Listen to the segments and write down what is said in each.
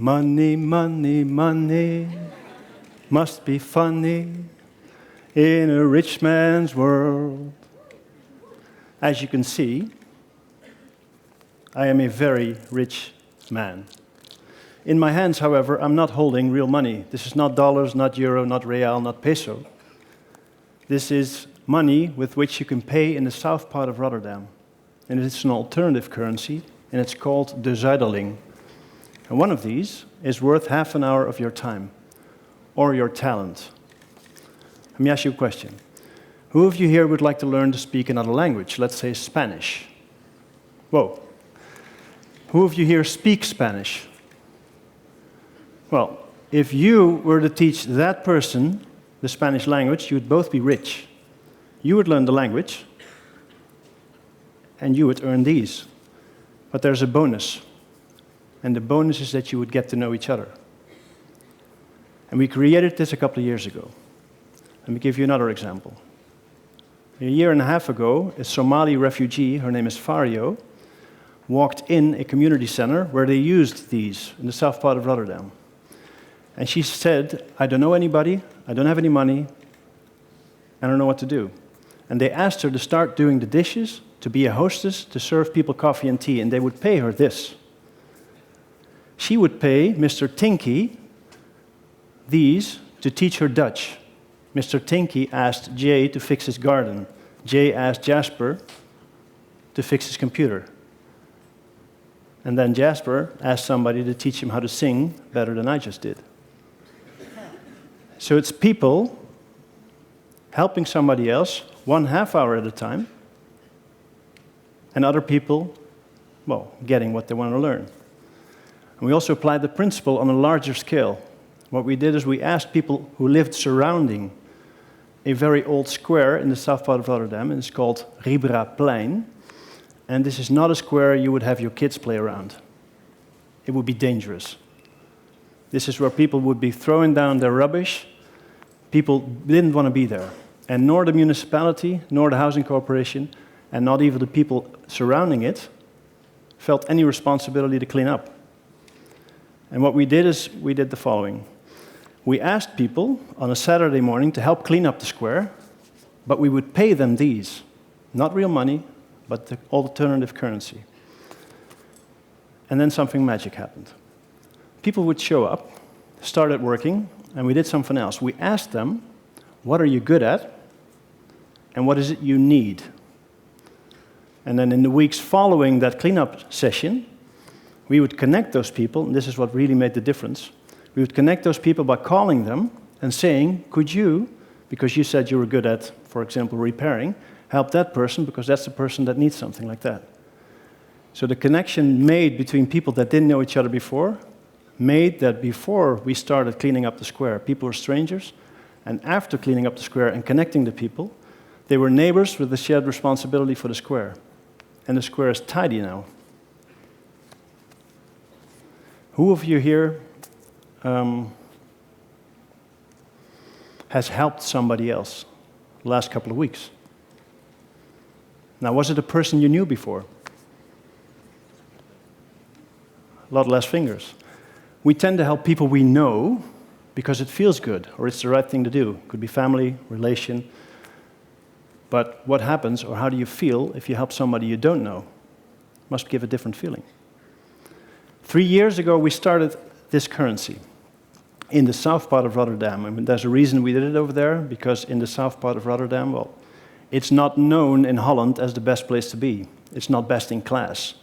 Money, money, money must be funny in a rich man's world. As you can see, I am a very rich man. In my hands, however, I'm not holding real money. This is not dollars, not euro, not real, not peso. This is money with which you can pay in the south part of Rotterdam. And it's an alternative currency, and it's called the Zuiderling. And one of these is worth half an hour of your time, or your talent. Let me ask you a question. Who of you here would like to learn to speak another language, let's say Spanish? Whoa. Who of you here speak Spanish? Well, if you were to teach that person the Spanish language, you would both be rich. You would learn the language, and you would earn these. But there's a bonus. And the bonus is that you would get to know each other. And we created this a couple of years ago. Let me give you another example. A year and a half ago, a Somali refugee, her name is Fario, walked in a community center where they used these in the south part of Rotterdam. And she said, I don't know anybody, I don't have any money, I don't know what to do. And they asked her to start doing the dishes, to be a hostess, to serve people coffee and tea, and they would pay her this. She would pay Mr. Tinky these to teach her Dutch. Mr. Tinky asked Jay to fix his garden. Jay asked Jasper to fix his computer. And then Jasper asked somebody to teach him how to sing better than I just did. So it's people helping somebody else 1/2 hour at a time, and other people, well, getting what they want to learn. And we also applied the principle on a larger scale. What we did is we asked people who lived surrounding a very old square in the south part of Rotterdam, and it's called Riberaplein. And this is not a square you would have your kids play around. It would be dangerous. This is where people would be throwing down their rubbish. People didn't want to be there. And nor the municipality, nor the housing corporation, and not even the people surrounding it felt any responsibility to clean up. And what we did is we did the following. We asked people on a Saturday morning to help clean up the square, but we would pay them these. Not real money, but the alternative currency. And then something magic happened. People would show up, started working, and we did something else. We asked them, what are you good at, and what is it you need? And then in the weeks following that cleanup session, we would connect those people, and this is what really made the difference. We would connect those people by calling them and saying, could you, because you said you were good at, for example, repairing, help that person because that's the person that needs something like that. So the connection made between people that didn't know each other before made that before we started cleaning up the square, people were strangers, and after cleaning up the square and connecting the people, they were neighbors with a shared responsibility for the square. And the square is tidy now. Who of you here has helped somebody else the last couple of weeks? Now, was it a person you knew before? A lot less fingers. We tend to help people we know because it feels good or it's the right thing to do. It could be family, relation. But what happens or how do you feel if you help somebody you don't know? Must give a different feeling. 3 years ago, we started this currency in the south part of Rotterdam. I mean, there's a reason we did it over there, because in the south part of Rotterdam, well, it's not known in Holland as the best place to be. It's not best in class.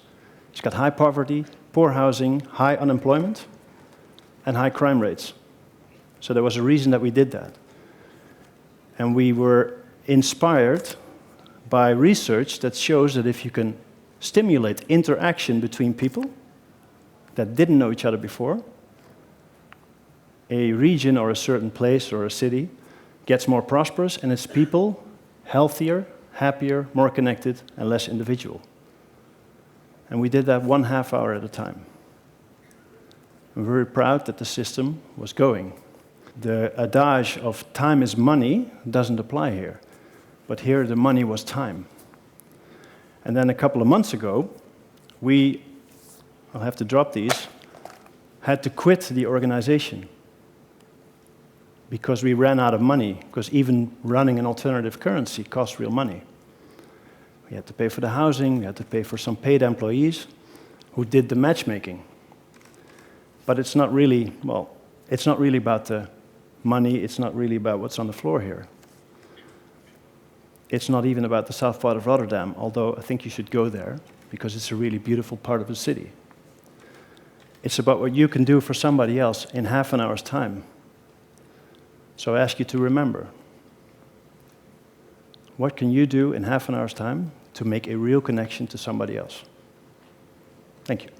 It's got high poverty, poor housing, high unemployment, and high crime rates. So there was a reason that we did that. And we were inspired by research that shows that if you can stimulate interaction between people that didn't know each other before, a region or a certain place or a city gets more prosperous and its people healthier, happier, more connected, and less individual. And we did that 1/2 hour at a time. I'm very proud that the system was going. The adage of time is money doesn't apply here, but here the money was time. And then a couple of months ago, I'll have to drop these, had to quit the organization because we ran out of money, because even running an alternative currency costs real money. We had to pay for the housing, we had to pay for some paid employees who did the matchmaking. But it's not really, well, it's not really about the money, it's not really about what's on the floor here. It's not even about the south part of Rotterdam, although I think you should go there, because it's a really beautiful part of the city. It's about what you can do for somebody else in half an hour's time. So I ask you to remember, what can you do in half an hour's time to make a real connection to somebody else? Thank you.